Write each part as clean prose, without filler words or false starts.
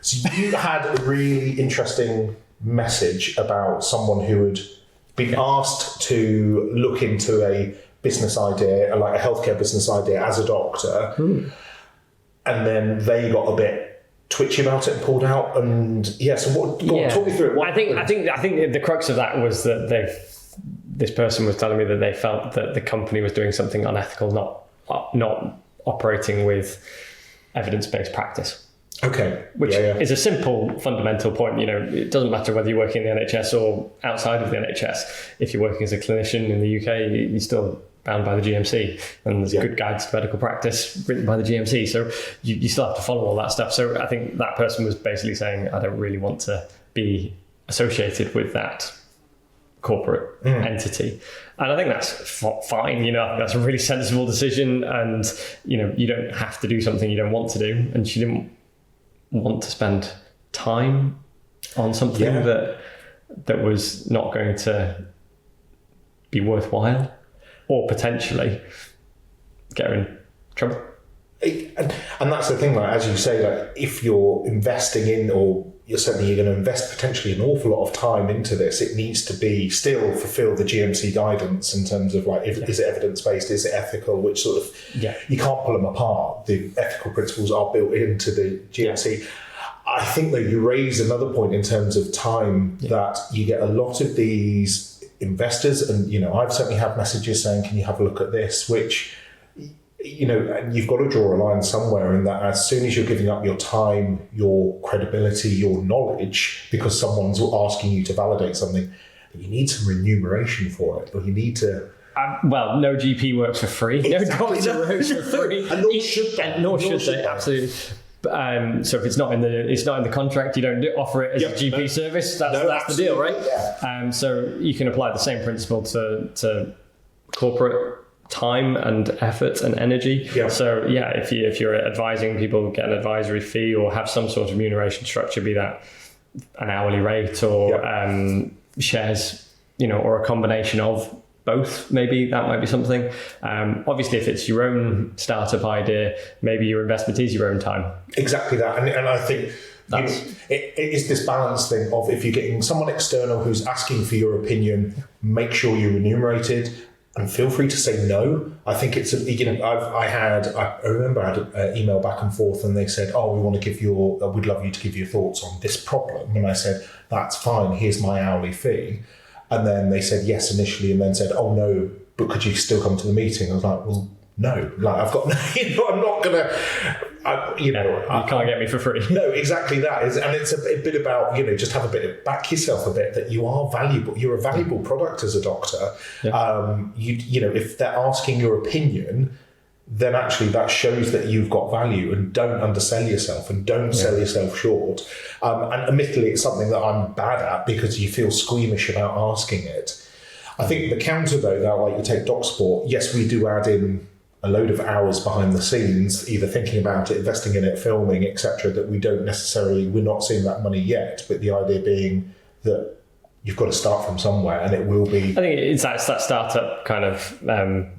So you had a really interesting message about someone who had been asked to look into a business idea, like a healthcare business idea as a doctor, and then they got a bit twitchy about it and pulled out. And so talk me through it. I think the crux of that was that this person was telling me that they felt that the company was doing something unethical, not operating with evidence-based practice. Okay. Which is a simple, fundamental point. It doesn't matter whether you're working in the NHS or outside of the NHS. If you're working as a clinician in the UK, you're still bound by the GMC, and there's good guides to medical practice written by the GMC. So you still have to follow all that stuff. So I think that person was basically saying, I don't really want to be associated with that corporate entity. And I think that's fine. That's a really sensible decision. And, you don't have to do something you don't want to do. And she didn't want to spend time on something that was not going to be worthwhile or potentially get her in trouble. And that's the thing, as you say, if you're investing in, or you're going to invest potentially an awful lot of time into this, it needs to be still fulfill the GMC guidance in terms of is it evidence-based, is it ethical, which sort of, you can't pull them apart. The ethical principles are built into the GMC. Yeah. I think that you raise another point in terms of time, that you get a lot of these investors, and I've certainly had messages saying, can you have a look at this, which and you've got to draw a line somewhere in that as soon as you're giving up your time, your credibility, your knowledge, because someone's asking you to validate something, you need some remuneration for it, or you need to... no GP works for free. Exactly. No doctor works for free. And nor should they. Nor should they, absolutely. So if it's not in the contract, you don't offer it as a GP service. That's the deal, right? Yeah. So you can apply the same principle to corporate time and effort and energy. Yeah. So if you're advising people, get an advisory fee or have some sort of remuneration structure, be that an hourly rate or shares, or a combination of both, maybe that might be something. Obviously, if it's your own startup idea, maybe your investment is your own time. Exactly that. And I think it is this balance thing of, if you're getting someone external who's asking for your opinion, make sure you're remunerated. And feel free to say no. I think it's, I remember I had an email back and forth, and they said, we'd love you to give your thoughts on this problem. And I said, that's fine, here's my hourly fee. And then they said yes initially, and then said, oh no, but could you still come to the meeting? I was like, well, no, I've got, I'm not going to, you can't get me for free. No, exactly that. And it's a bit about, just have a bit of, back yourself a bit, that you are valuable. You're a valuable product as a doctor. Yeah. If they're asking your opinion, then actually that shows that you've got value, and don't undersell yourself and don't sell yourself short. And admittedly, it's something that I'm bad at because you feel squeamish about asking it. I think the counter though, that like you take doc sport, yes, we do add in a load of hours behind the scenes, either thinking about it, investing in it, filming, etc., that we're not seeing that money yet, but the idea being that you've got to start from somewhere, and it will be... I think it's that startup kind of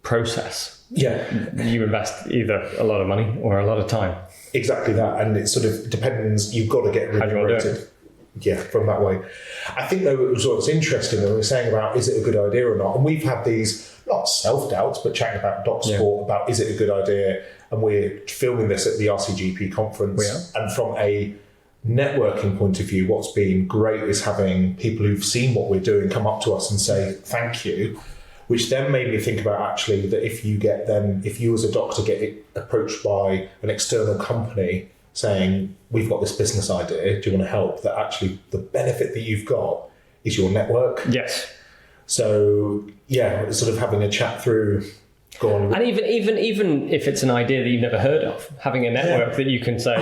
process. Yeah. You invest either a lot of money or a lot of time. Exactly that, and it sort of depends, you've got to get remunerated. From that way. I think though it was what's interesting when we were saying about is it a good idea or not, and we've had these not self-doubts but chatting about doc sport about is it a good idea, and we're filming this at the RCGP conference, and from a networking point of view, what's been great is having people who've seen what we're doing come up to us and say thank you, which then made me think about actually that if you as a doctor get approached by an external company saying, we've got this business idea, do you want to help? That actually the benefit that you've got is your network. Yes. So, sort of having a chat through, go on. And even if it's an idea that you've never heard of, having a network that you can say,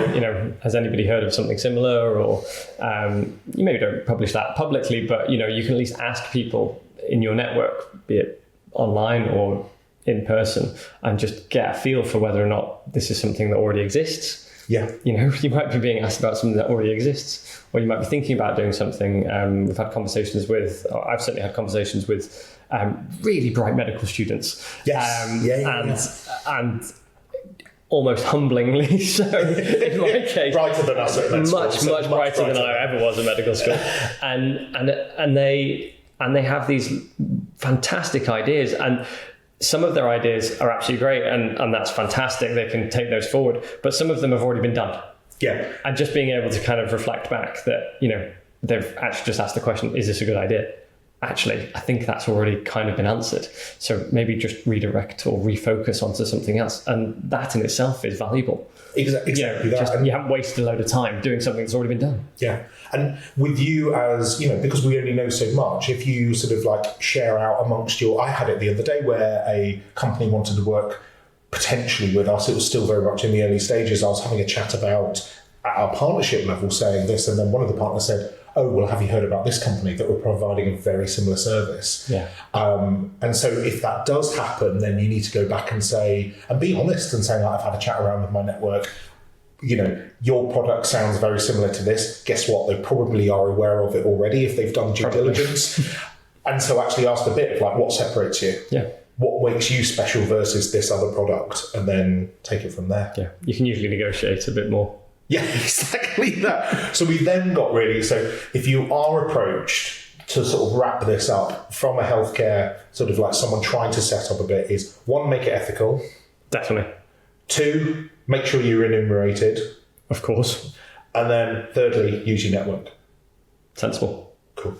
has anybody heard of something similar? Or you maybe don't publish that publicly, but, you can at least ask people in your network, be it online or in person, and just get a feel for whether or not this is something that already exists. Yeah. You might be being asked about something that already exists, or you might be thinking about doing something. I've certainly had conversations with really bright medical students. Yes. And almost humblingly so in my case. Brighter than us at med school. Much brighter than I ever was at medical school. And they have these fantastic ideas, and some of their ideas are absolutely great, and that's fantastic. They can take those forward, but some of them have already been done. Yeah. And just being able to kind of reflect back that, you know, they've actually just asked the question, is this a good idea? Actually, I think that's already kind of been answered. So maybe just redirect or refocus onto something else. And that in itself is valuable. Exactly. You know, you haven't wasted a load of time doing something that's already been done. Yeah. And with you as, you know, because we only know so much, if you sort of like share out amongst I had it the other day where a company wanted to work potentially with us. It was still very much in the early stages. I was having a chat about at our partnership level saying this, and then one of the partners said, oh, well, have you heard about this company that were providing a very similar service? Yeah. And so if that does happen, then you need to go back and say, and be honest and say, like, I've had a chat around with my network, you know, your product sounds very similar to this. Guess what? They probably are aware of it already if they've done due diligence. And so actually ask a bit of like, what separates you? Yeah. What makes you special versus this other product? And then take it from there. Yeah. You can usually negotiate a bit more. Yeah, exactly that. So we then got really, so if you are approached to sort of wrap this up from a healthcare, sort of like someone trying to set up a bit, is 1, make it ethical. Definitely. 2, make sure you're remunerated. Of course. And then thirdly, use your network. Sensible. Cool.